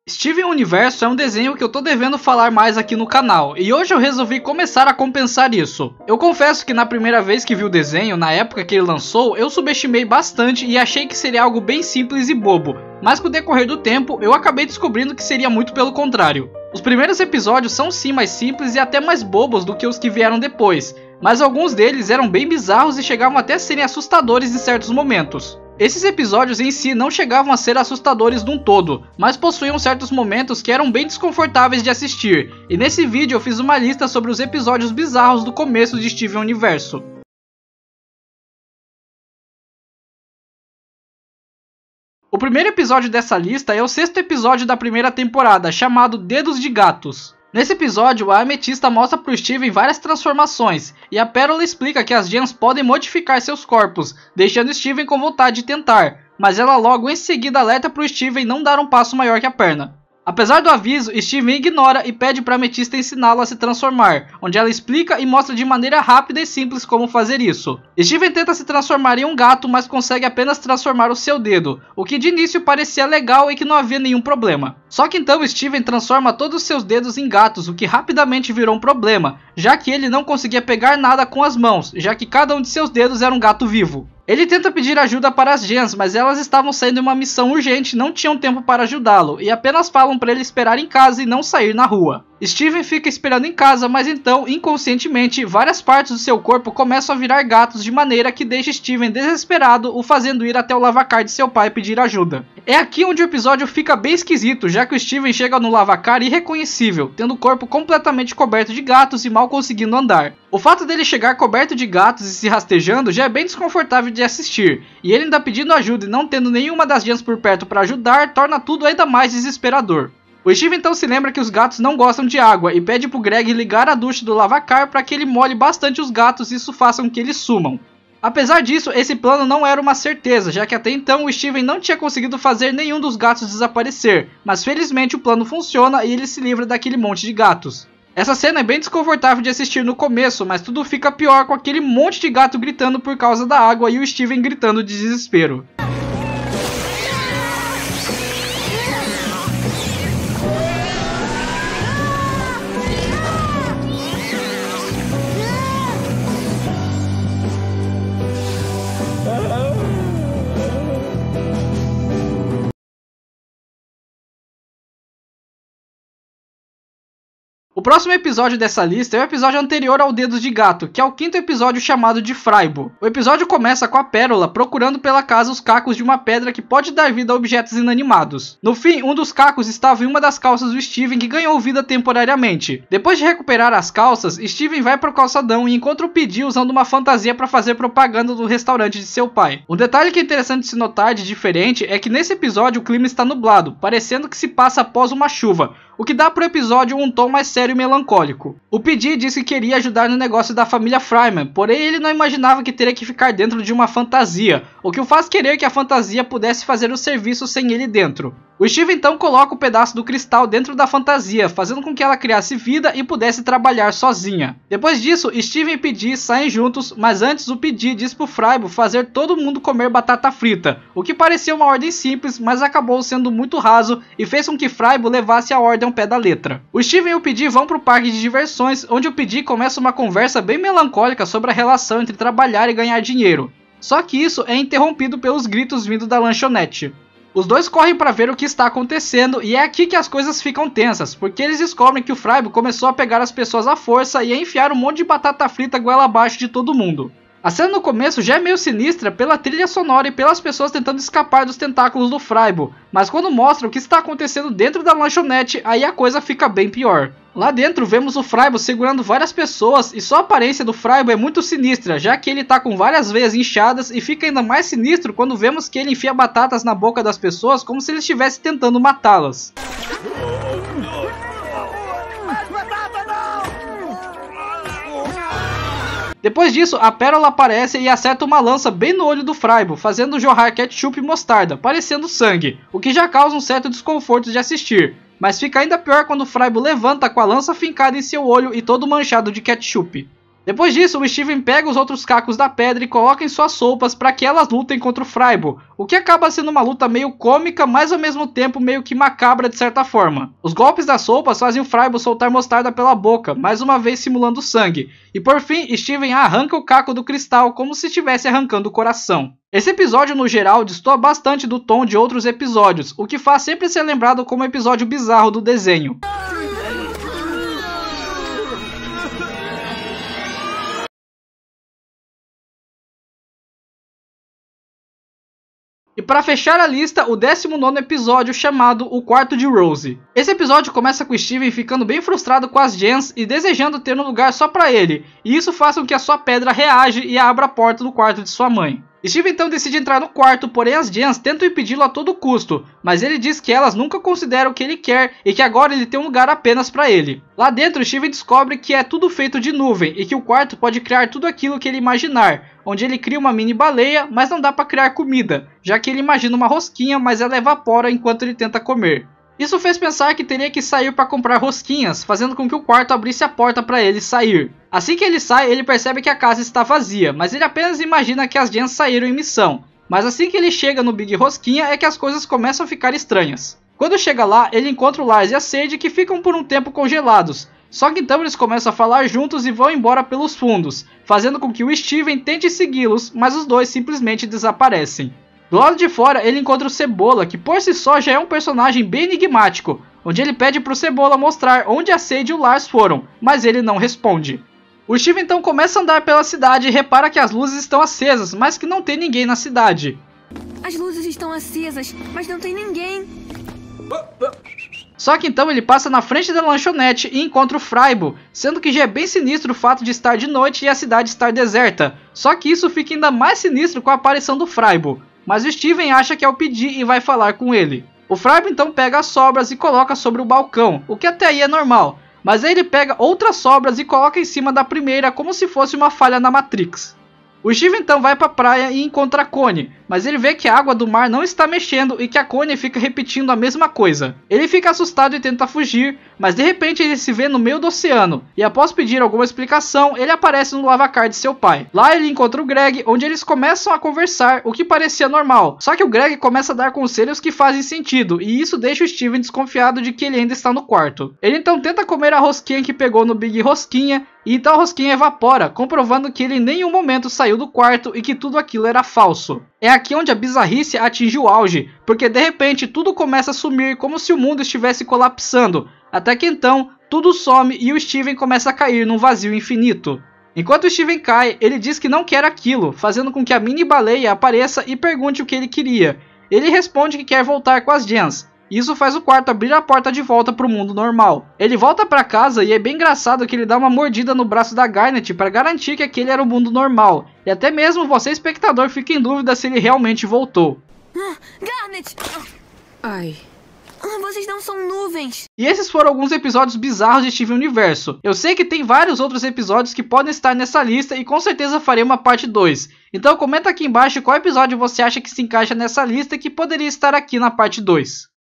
Steven Universo é um desenho que eu tô devendo falar mais aqui no canal, e hoje eu resolvi começar a compensar isso. Eu confesso que na primeira vez que vi o desenho, na época que ele lançou, eu subestimei bastante e achei que seria algo bem simples e bobo, mas com o decorrer do tempo, eu acabei descobrindo que seria muito pelo contrário. Os primeiros episódios são sim mais simples e até mais bobos do que os que vieram depois, mas alguns deles eram bem bizarros e chegavam até a serem assustadores em certos momentos. Esses episódios em si não chegavam a ser assustadores num todo, mas possuíam certos momentos que eram bem desconfortáveis de assistir, e nesse vídeo eu fiz uma lista sobre os episódios bizarros do começo de Steven Universo. O primeiro episódio dessa lista é o sexto episódio da primeira temporada, chamado Dedos de Gatos. Nesse episódio, a Ametista mostra pro Steven várias transformações, e a Pérola explica que as gems podem modificar seus corpos, deixando Steven com vontade de tentar, mas ela logo em seguida alerta pro Steven não dar um passo maior que a perna. Apesar do aviso, Steven ignora e pede pra Ametista ensiná-lo a se transformar, onde ela explica e mostra de maneira rápida e simples como fazer isso. Steven tenta se transformar em um gato, mas consegue apenas transformar o seu dedo, o que de início parecia legal e que não havia nenhum problema. Só que então Steven transforma todos os seus dedos em gatos, o que rapidamente virou um problema, já que ele não conseguia pegar nada com as mãos, já que cada um de seus dedos era um gato vivo. Ele tenta pedir ajuda para as gems, mas elas estavam saindo em uma missão urgente e não tinham tempo para ajudá-lo, e apenas falam para ele esperar em casa e não sair na rua. Steven fica esperando em casa, mas então, inconscientemente, várias partes do seu corpo começam a virar gatos de maneira que deixa Steven desesperado, o fazendo ir até o lavacar de seu pai pedir ajuda. É aqui onde o episódio fica bem esquisito, já que o Steven chega no lavacar irreconhecível, tendo o corpo completamente coberto de gatos e mal conseguindo andar. O fato dele chegar coberto de gatos e se rastejando já é bem desconfortável de assistir, e ele ainda pedindo ajuda e não tendo nenhuma das gems por perto para ajudar, torna tudo ainda mais desesperador. O Steven então se lembra que os gatos não gostam de água e pede pro Greg ligar a ducha do lavacar para que ele molhe bastante os gatos e isso faça com que eles sumam. Apesar disso, esse plano não era uma certeza, já que até então o Steven não tinha conseguido fazer nenhum dos gatos desaparecer, mas felizmente o plano funciona e ele se livra daquele monte de gatos. Essa cena é bem desconfortável de assistir no começo, mas tudo fica pior com aquele monte de gato gritando por causa da água e o Steven gritando de desespero. O próximo episódio dessa lista é o episódio anterior ao Dedos de Gato, que é o quinto episódio chamado de Fraibo. O episódio começa com a Pérola procurando pela casa os cacos de uma pedra que pode dar vida a objetos inanimados. No fim, um dos cacos estava em uma das calças do Steven que ganhou vida temporariamente. Depois de recuperar as calças, Steven vai para o calçadão e encontra o Pidgey usando uma fantasia para fazer propaganda do restaurante de seu pai. Um detalhe que é interessante se notar de diferente é que nesse episódio o clima está nublado, parecendo que se passa após uma chuva, o que dá pro episódio um tom mais sério e melancólico. O Pidgey disse que queria ajudar no negócio da família Fryman, porém ele não imaginava que teria que ficar dentro de uma fantasia, o que o faz querer que a fantasia pudesse fazer o serviço sem ele dentro. O Steven então coloca o pedaço do cristal dentro da fantasia, fazendo com que ela criasse vida e pudesse trabalhar sozinha. Depois disso, Steven e Pidgey saem juntos, mas antes o Pidgey diz pro Fraibo fazer todo mundo comer batata frita, o que parecia uma ordem simples, mas acabou sendo muito raso e fez com que Fraibo levasse a ordem ao pé da letra. O Steven e o Pidgey vão pro parque de diversões, onde o Pidgey começa uma conversa bem melancólica sobre a relação entre trabalhar e ganhar dinheiro. Só que isso é interrompido pelos gritos vindo da lanchonete. Os dois correm para ver o que está acontecendo e é aqui que as coisas ficam tensas, porque eles descobrem que o Fraibo começou a pegar as pessoas à força e a enfiar um monte de batata frita goela abaixo de todo mundo. A cena no começo já é meio sinistra pela trilha sonora e pelas pessoas tentando escapar dos tentáculos do Fraibo, mas quando mostra o que está acontecendo dentro da lanchonete, aí a coisa fica bem pior. Lá dentro vemos o Fraibo segurando várias pessoas e só a aparência do Fraibo é muito sinistra, já que ele está com várias veias inchadas e fica ainda mais sinistro quando vemos que ele enfia batatas na boca das pessoas como se ele estivesse tentando matá-las. Depois disso, a Pérola aparece e acerta uma lança bem no olho do Fraibo, fazendo jorrar ketchup e mostarda, parecendo sangue, o que já causa um certo desconforto de assistir. Mas fica ainda pior quando o Fraibo levanta com a lança fincada em seu olho e todo manchado de ketchup. Depois disso, o Steven pega os outros cacos da pedra e coloca em suas sopas para que elas lutem contra o Frybo, o que acaba sendo uma luta meio cômica, mas ao mesmo tempo meio que macabra de certa forma. Os golpes das sopas fazem o Frybo soltar mostarda pela boca, mais uma vez simulando sangue, e por fim, Steven arranca o caco do cristal como se estivesse arrancando o coração. Esse episódio no geral destoa bastante do tom de outros episódios, o que faz sempre ser lembrado como um episódio bizarro do desenho. E para fechar a lista, o 19º episódio chamado O Quarto de Rose. Esse episódio começa com Steven ficando bem frustrado com as Gems e desejando ter um lugar só para ele, e isso faz com que a sua pedra reage e abra a porta do quarto de sua mãe. Steven então decide entrar no quarto, porém as Gems tentam impedi-lo a todo custo, mas ele diz que elas nunca consideram o que ele quer e que agora ele tem um lugar apenas para ele. Lá dentro, Steven descobre que é tudo feito de nuvem e que o quarto pode criar tudo aquilo que ele imaginar, onde ele cria uma mini baleia, mas não dá para criar comida, já que ele imagina uma rosquinha, mas ela evapora enquanto ele tenta comer. Isso fez pensar que teria que sair para comprar rosquinhas, fazendo com que o quarto abrisse a porta para ele sair. Assim que ele sai, ele percebe que a casa está vazia, mas ele apenas imagina que as Gems saíram em missão. Mas assim que ele chega no Big Rosquinha é que as coisas começam a ficar estranhas. Quando chega lá, ele encontra o Lars e a Sadie que ficam por um tempo congelados. Só que então eles começam a falar juntos e vão embora pelos fundos, fazendo com que o Steven tente segui-los, mas os dois simplesmente desaparecem. Do lado de fora, ele encontra o Cebola, que por si só já é um personagem bem enigmático, onde ele pede pro Cebola mostrar onde a Sadie e o Lars foram, mas ele não responde. O Steven então começa a andar pela cidade e repara que as luzes estão acesas, mas que não tem ninguém na cidade. As luzes estão acesas, mas não tem ninguém. Só que então ele passa na frente da lanchonete e encontra o Frybo, sendo que já é bem sinistro o fato de estar de noite e a cidade estar deserta. Só que isso fica ainda mais sinistro com a aparição do Frybo. Mas o Steven acha que é o pedir e vai falar com ele. O Frybo então pega as sobras e coloca sobre o balcão, o que até aí é normal. Mas aí ele pega outras sobras e coloca em cima da primeira como se fosse uma falha na Matrix. O Steven então vai para a praia e encontra a Connie, mas ele vê que a água do mar não está mexendo e que a Connie fica repetindo a mesma coisa. Ele fica assustado e tenta fugir, mas de repente ele se vê no meio do oceano, e após pedir alguma explicação, ele aparece no lavacar de seu pai. Lá ele encontra o Greg, onde eles começam a conversar, o que parecia normal, só que o Greg começa a dar conselhos que fazem sentido, e isso deixa o Steven desconfiado de que ele ainda está no quarto. Ele então tenta comer a rosquinha que pegou no Big Rosquinha, e então a rosquinha evapora, comprovando que ele em nenhum momento saiu do quarto e que tudo aquilo era falso. É aqui onde a bizarrice atinge o auge, porque de repente tudo começa a sumir como se o mundo estivesse colapsando, até que então tudo some e o Steven começa a cair num vazio infinito. Enquanto o Steven cai, ele diz que não quer aquilo, fazendo com que a mini baleia apareça e pergunte o que ele queria. Ele responde que quer voltar com as Gems. Isso faz o quarto abrir a porta de volta para o mundo normal. Ele volta para casa e é bem engraçado que ele dá uma mordida no braço da Garnet para garantir que aquele era o mundo normal. E até mesmo você, espectador, fica em dúvida se ele realmente voltou. Garnet! Ai... Vocês não são nuvens. E esses foram alguns episódios bizarros de Steven Universo. Eu sei que tem vários outros episódios que podem estar nessa lista e com certeza farei uma parte 2. Então comenta aqui embaixo qual episódio você acha que se encaixa nessa lista e que poderia estar aqui na parte 2.